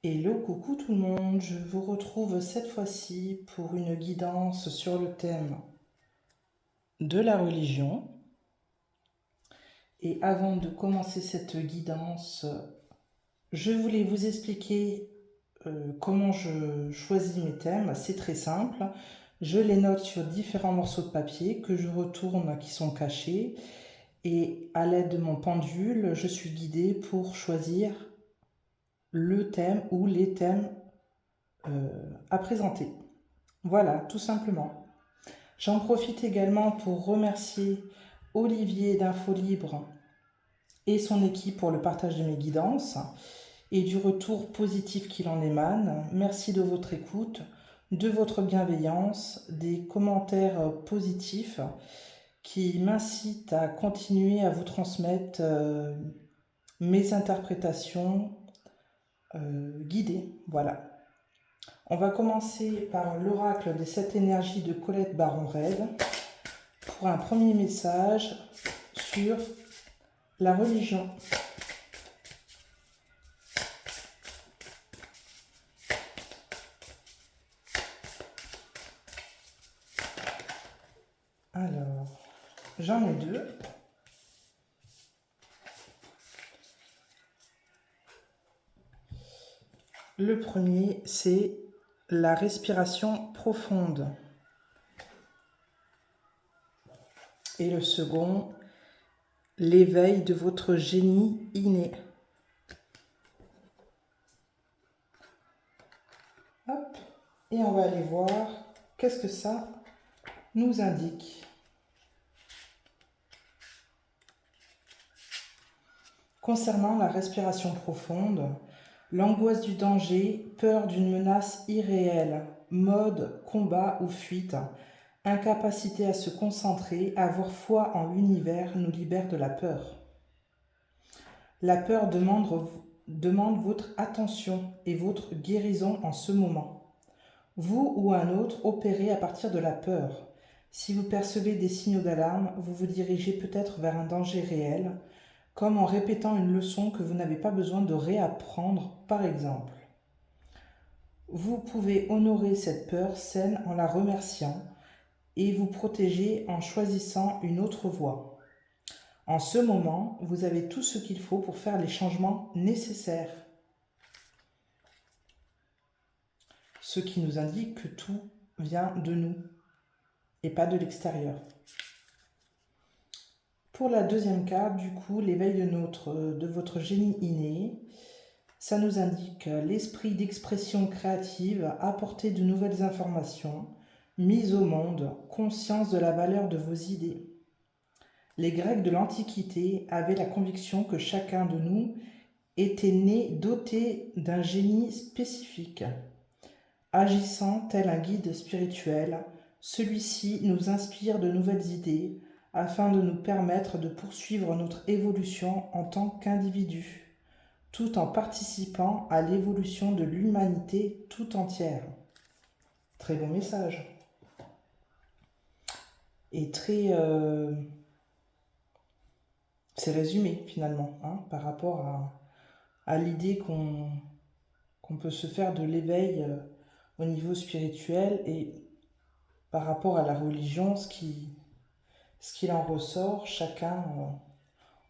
Hello, coucou tout le monde, je vous retrouve cette fois-ci pour une guidance sur le thème de la religion. Et avant de commencer cette guidance, je voulais vous expliquer comment je choisis mes thèmes. C'est très simple, je les note sur différents morceaux de papier que je retourne qui sont cachés. Et à l'aide de mon pendule, je suis guidée pour choisir le thème ou les thèmes à présenter. Voilà, tout simplement. J'en profite également pour remercier Olivier d'Info Libre et son équipe pour le partage de mes guidances et du retour positif qu'il en émane. Merci de votre écoute, de votre bienveillance, des commentaires positifs qui m'incitent à continuer à vous transmettre mes interprétations guidées. Voilà. On va commencer par l'oracle des 7 énergies de Colette Baron-Rède pour un premier message sur la religion. Alors, j'en ai deux. Le premier, c'est la respiration profonde. Et le second, l'éveil de votre génie inné. Hop, et on va aller voir qu'est-ce que ça nous indique. Concernant la respiration profonde, l'angoisse du danger, peur d'une menace irréelle, mode, combat ou fuite, incapacité à se concentrer, avoir foi en l'univers nous libère de la peur. La peur demande votre attention et votre guérison en ce moment. Vous ou un autre opérez à partir de la peur. Si vous percevez des signaux d'alarme, vous vous dirigez peut-être vers un danger réel, comme en répétant une leçon que vous n'avez pas besoin de réapprendre, par exemple. Vous pouvez honorer cette peur saine en la remerciant et vous protéger en choisissant une autre voie. En ce moment, vous avez tout ce qu'il faut pour faire les changements nécessaires. Ce qui nous indique que tout vient de nous et pas de l'extérieur. Pour la deuxième carte, du coup, l'éveil de votre génie inné, ça nous indique l'esprit d'expression créative, apporter de nouvelles informations, mise au monde, conscience de la valeur de vos idées. Les Grecs de l'Antiquité avaient la conviction que chacun de nous était né doté d'un génie spécifique. Agissant tel un guide spirituel, celui-ci nous inspire de nouvelles idées afin de nous permettre de poursuivre notre évolution en tant qu'individu, tout en participant à l'évolution de l'humanité tout entière. Très bon message. Et très... c'est résumé finalement, par rapport à l'idée qu'on peut se faire de l'éveil au niveau spirituel et par rapport à la religion, ce qu'il en ressort, chacun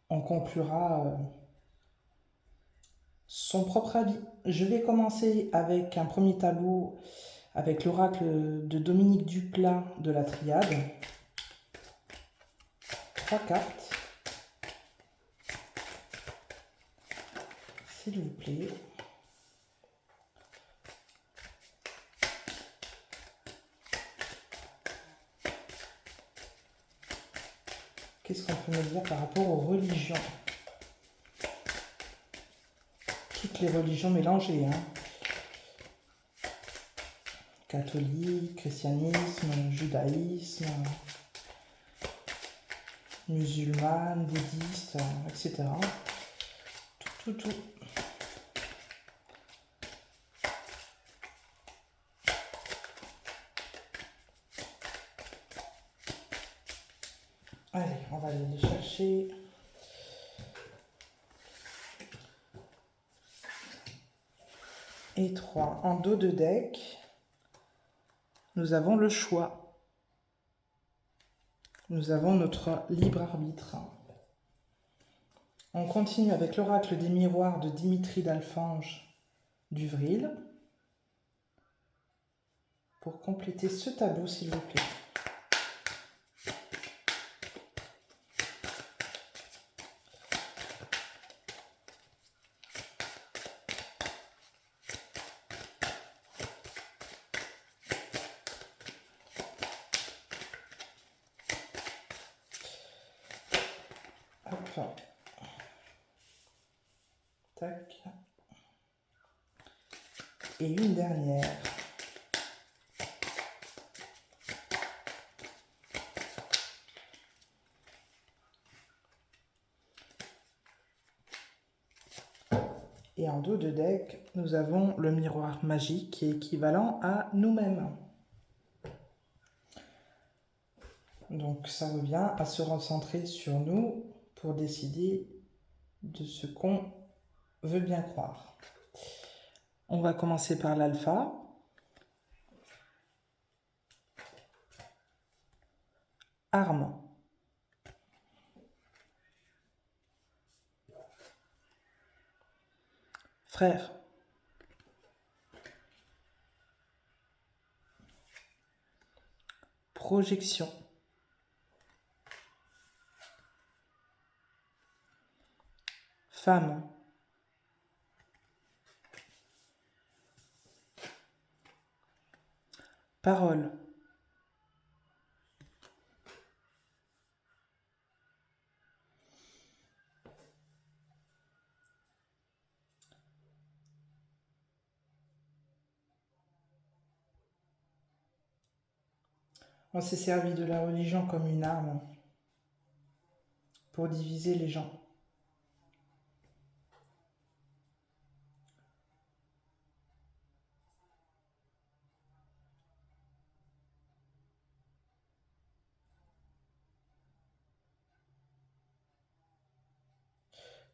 en conclura son propre avis. Je vais commencer avec un premier tableau avec l'oracle de Dominique Duplat de la Triade. 3 cartes. S'il vous plaît. Qu'est-ce qu'on peut me dire par rapport aux religions? Toutes les religions mélangées, Catholique, christianisme, judaïsme, musulmane, bouddhiste, etc. Tout. Allez, on va aller les chercher. et 3. En dos de deck, nous avons le choix. Nous avons notre libre arbitre. On continue avec l'oracle des miroirs de Dimitri d'Alfange d'Uvril pour compléter ce tableau, s'il vous plaît. Hop. Tac. Et une dernière. Et en dos de deck, nous avons le miroir magique qui est équivalent à nous-mêmes. Donc ça revient à se recentrer sur nous pour décider de ce qu'on veut bien croire. On va commencer par l'alpha. Arme. Frère. Projection. Femme. Parole. On s'est servi de la religion comme une arme pour diviser les gens.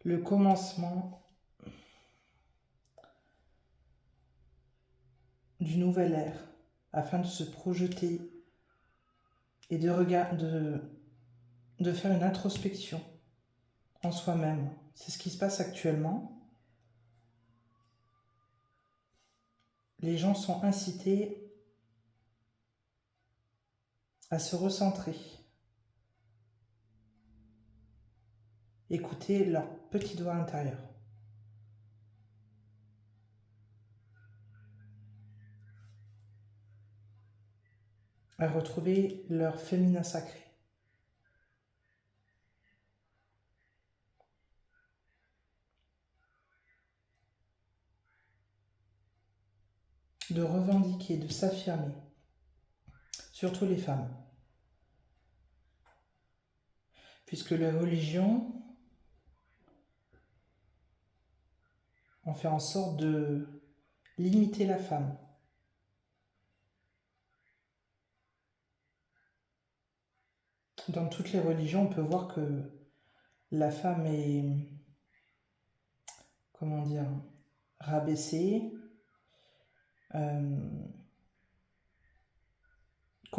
Le commencement d'une nouvelle ère afin de se projeter et de faire une introspection en soi-même. C'est ce qui se passe actuellement. Les gens sont incités à se recentrer, écouter leur petite voix intérieure. À retrouver leur féminin sacré. De revendiquer, de s'affirmer, surtout les femmes. Puisque les religions ont fait en sorte de limiter la femme. Dans toutes les religions, on peut voir que la femme est, comment dire, rabaissée, qu'on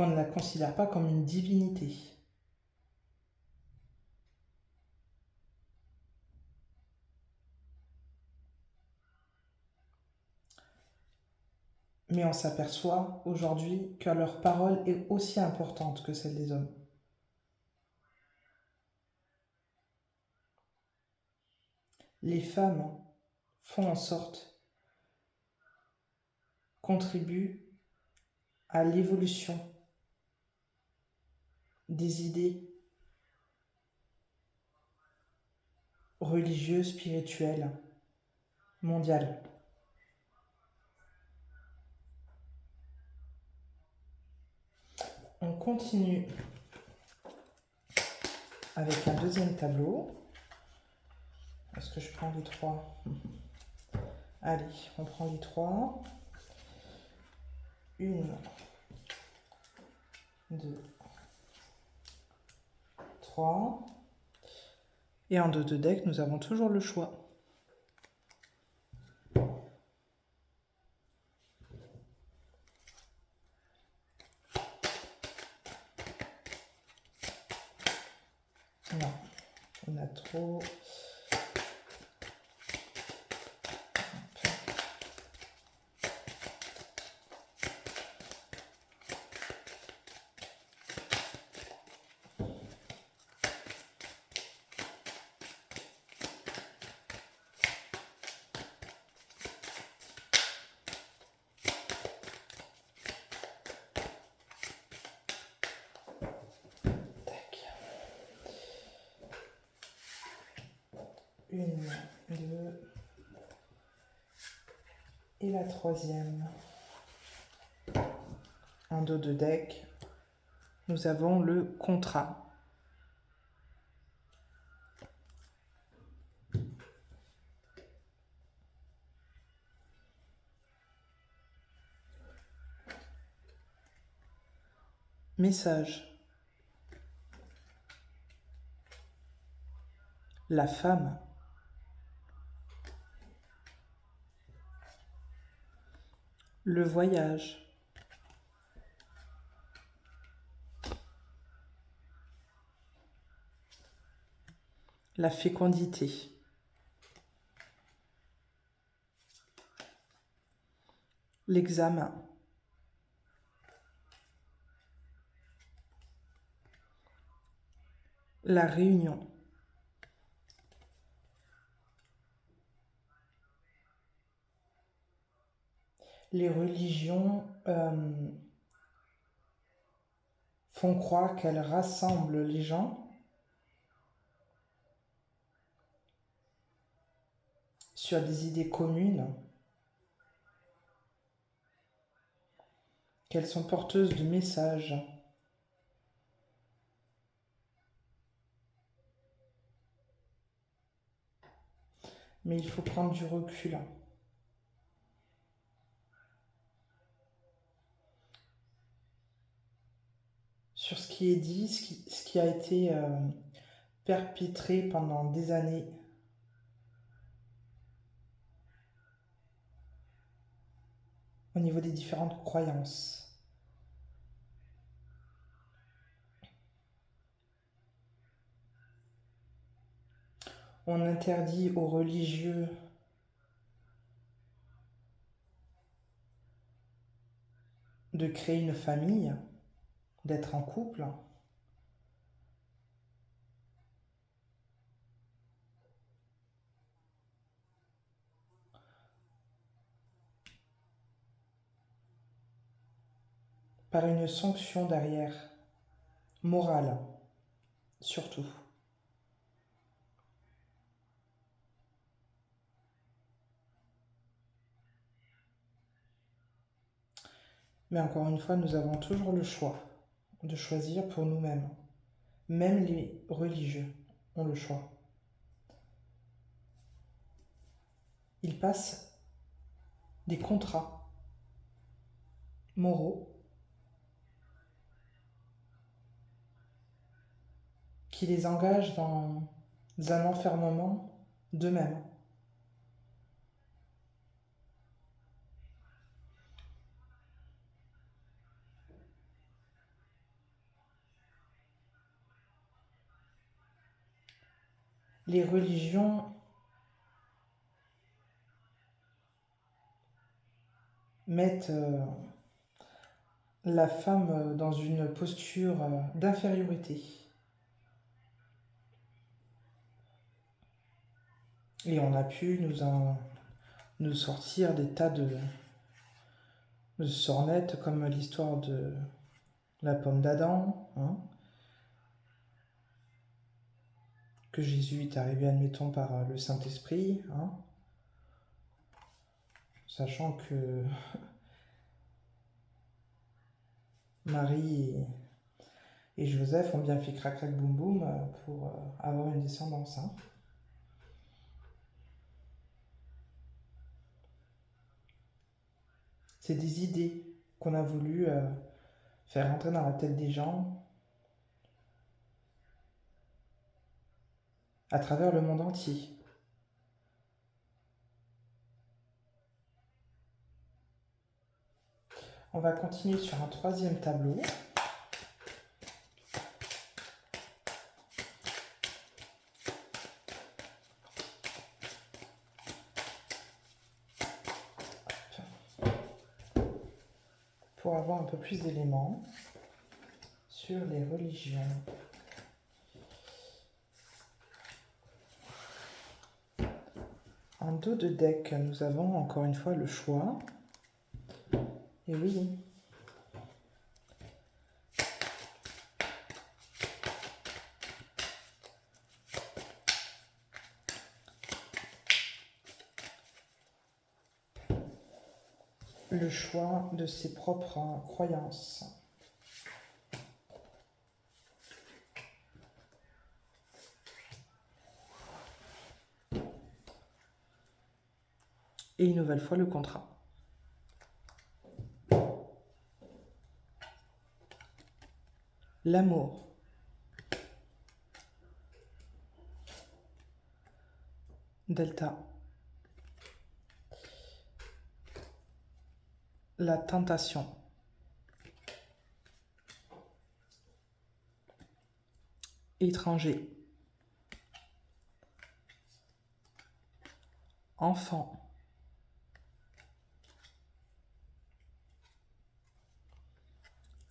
ne la considère pas comme une divinité. Mais on s'aperçoit aujourd'hui que leur parole est aussi importante que celle des hommes. Les femmes font en sorte, contribuent à l'évolution des idées religieuses, spirituelles, mondiales. On continue avec un deuxième tableau. Est-ce que je prends les trois? Allez, on prend les trois. 1, 2, 3. Et en dos de deck, nous avons toujours le choix. a trop. Une, deux, et la troisième. En dos de deck, nous avons le contrat. Message. La femme. Le voyage. La fécondité. L'examen. La réunion. Les religions font croire qu'elles rassemblent les gens sur des idées communes, qu'elles sont porteuses de messages. Mais il faut prendre du recul. Sur ce qui est dit, ce qui a été perpétré pendant des années au niveau des différentes croyances. On interdit aux religieux de créer une famille, d'être en couple. Par une sanction derrière, morale, surtout. Mais encore une fois, nous avons toujours le choix de choisir pour nous-mêmes. Même les religieux ont le choix. Ils passent des contrats moraux qui les engagent dans un enfermement d'eux-mêmes. Les religions mettent la femme dans une posture d'infériorité. Et on a pu nous sortir des tas de sornettes comme l'histoire de la pomme d'Adam, hein, que Jésus est arrivé, admettons, par le Saint-Esprit, hein, sachant que Marie et Joseph ont bien fait crac-crac boum boum pour avoir une descendance. Hein. C'est des idées qu'on a voulu faire entrer dans la tête des gens à travers le monde entier. On va continuer sur un troisième tableau. pour avoir un peu plus d'éléments sur les religions. En dos de deck, nous avons encore une fois le choix. Et oui, le choix de ses propres croyances. Et une nouvelle fois le contrat. L'amour. Delta. La tentation. Étranger. Enfant.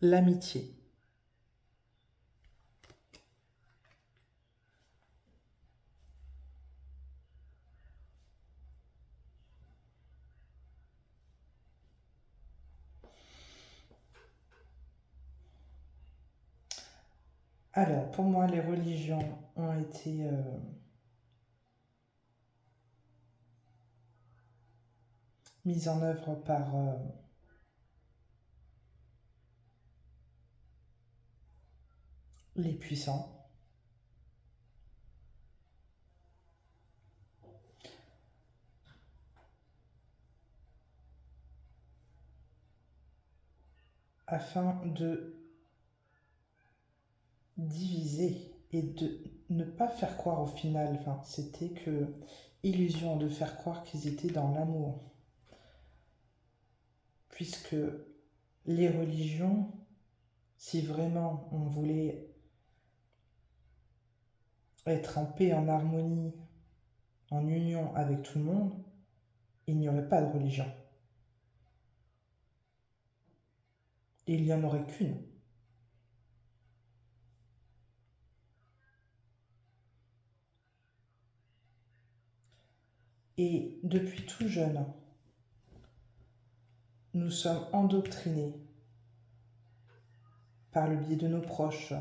L'amitié. Alors, pour moi, les religions ont été mises en œuvre par les puissants. Afin de diviser et de ne pas faire croire au final, c'était que illusion de faire croire qu'ils étaient dans l'amour. Puisque les religions, si vraiment on voulait être en paix, en harmonie, en union avec tout le monde, il n'y aurait pas de religion. Et il n'y en aurait qu'une. Et depuis tout jeune, nous sommes endoctrinés par le biais de nos proches,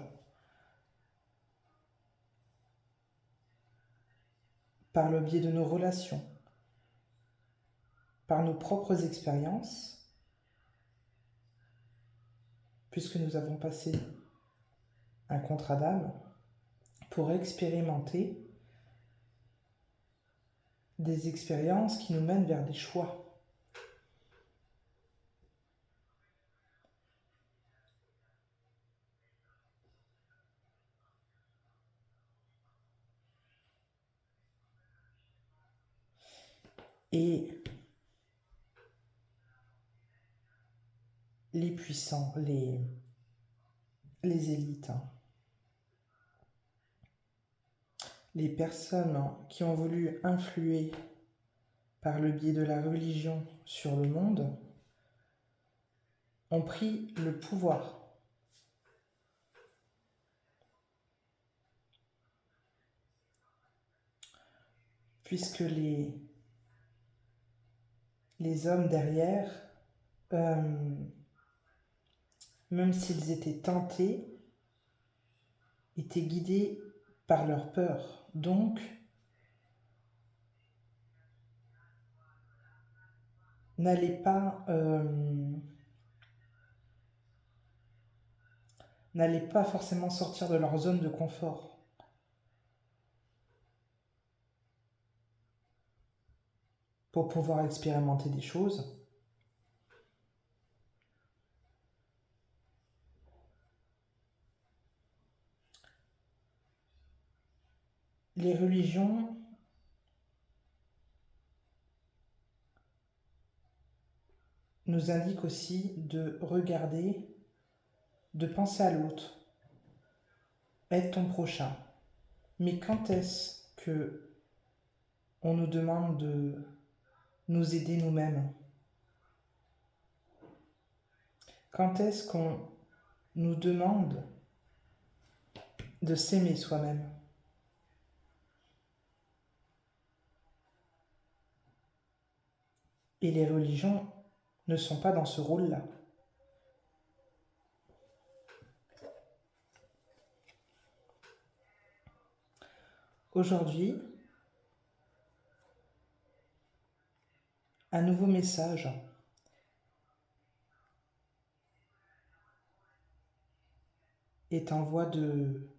par le biais de nos relations, par nos propres expériences, puisque nous avons passé un contrat d'âme pour expérimenter des expériences qui nous mènent vers des choix. Et les puissants, les élites, les personnes qui ont voulu influer par le biais de la religion sur le monde, ont pris le pouvoir. Puisque les hommes derrière, même s'ils étaient tentés, étaient guidés par leur peur. Donc, n'allaient pas forcément sortir de leur zone de confort. Pour pouvoir expérimenter des choses. Les religions nous indiquent aussi de regarder, de penser à l'autre, être ton prochain. Mais quand est-ce que on nous demande de nous aider nous-mêmes? Quand est-ce qu'on nous demande de s'aimer soi-même? Et les religions ne sont pas dans ce rôle-là. Aujourd'hui, un nouveau message est en voie de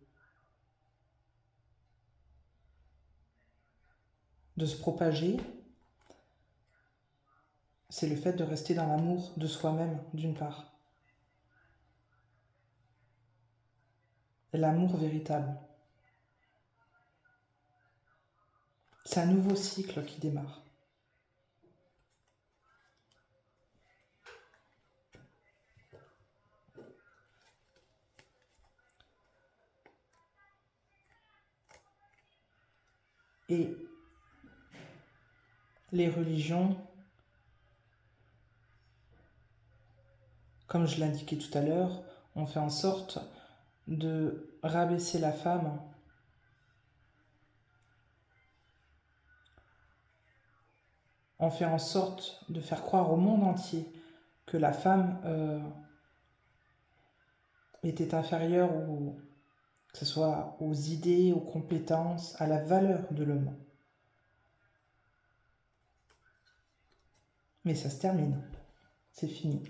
se propager. C'est le fait de rester dans l'amour de soi-même, d'une part. L'amour véritable. C'est un nouveau cycle qui démarre. Et les religions, comme je l'indiquais tout à l'heure, ont fait en sorte de rabaisser la femme ont fait en sorte de faire croire au monde entier que la femme était inférieure que ce soit aux idées, aux compétences, à la valeur de l'homme. Mais ça se termine. C'est fini.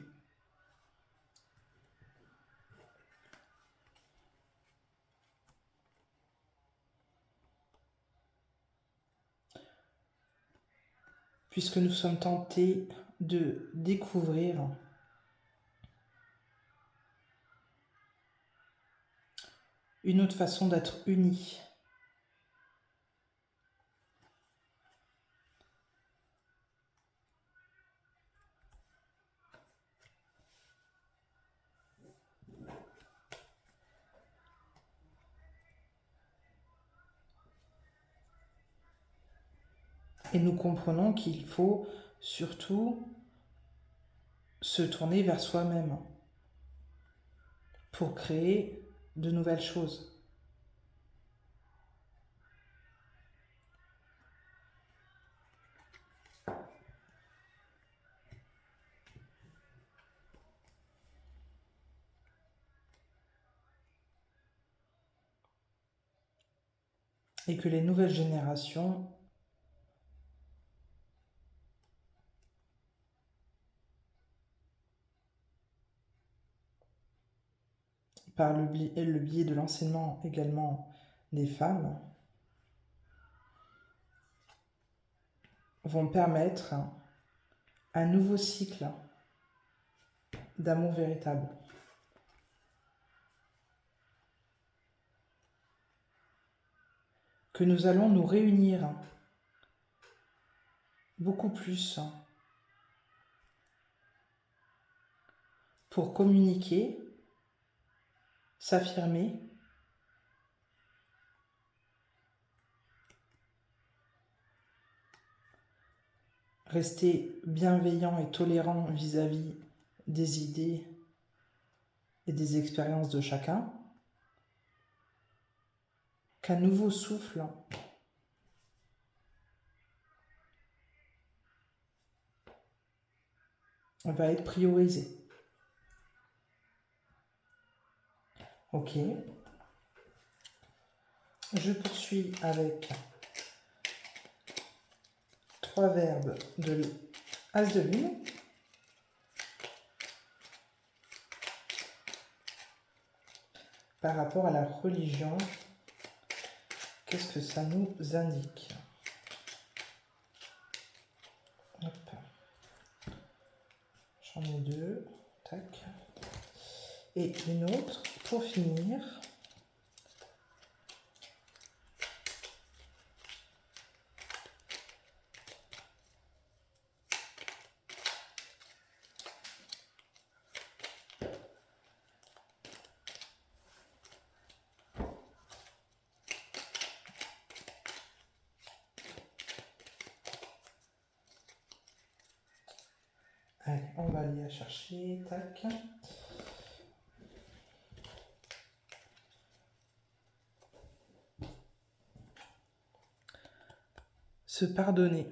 Puisque nous sommes tentés de découvrir une autre façon d'être unis. Et nous comprenons qu'il faut surtout se tourner vers soi-même pour créer de nouvelles choses. Et que les nouvelles générations par le biais de l'enseignement également des femmes, vont permettre un nouveau cycle d'amour véritable. Que nous allons nous réunir beaucoup plus pour communiquer, s'affirmer, rester bienveillant et tolérant vis-à-vis des idées et des expériences de chacun, qu'un nouveau souffle va être priorisé. Ok. Je poursuis avec 3 verbes de l'As de Lune. Par rapport à la religion, qu'est-ce que ça nous indique? Hop. J'en ai 2. Tac. Et une autre pour finir. Allez, on va aller la chercher. Tac. Se pardonner.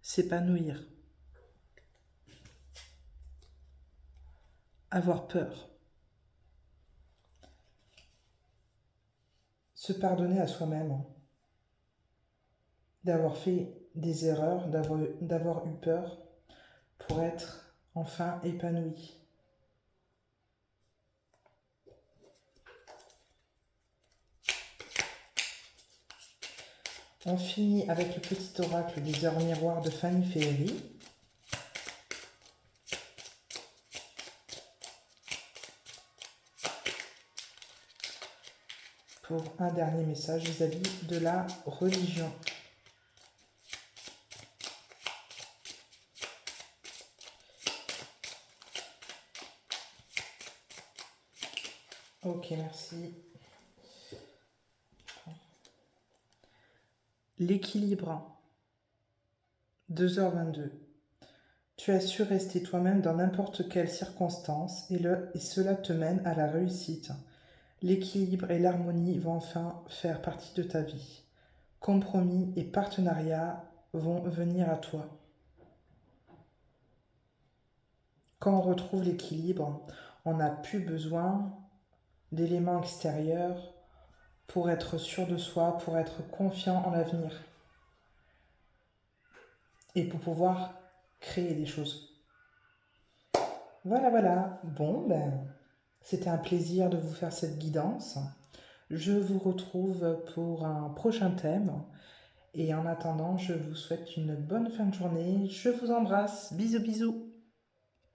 S'épanouir. Avoir peur. Se pardonner à soi-même. D'avoir fait des erreurs, d'avoir eu peur pour être enfin épanoui. On finit avec le petit oracle des heures miroirs de Fanny Féerie. Pour un dernier message vis-à-vis de la religion. Ok, merci. L'équilibre. 2h22. Tu as su rester toi-même dans n'importe quelle circonstance et cela te mène à la réussite. L'équilibre et l'harmonie vont enfin faire partie de ta vie. Compromis et partenariat vont venir à toi. Quand on retrouve l'équilibre, on n'a plus besoin d'éléments extérieurs pour être sûr de soi, pour être confiant en l'avenir et pour pouvoir créer des choses. Voilà, voilà. Bon, c'était un plaisir de vous faire cette guidance. Je vous retrouve pour un prochain thème. Et en attendant, je vous souhaite une bonne fin de journée. Je vous embrasse. Bisous, bisous.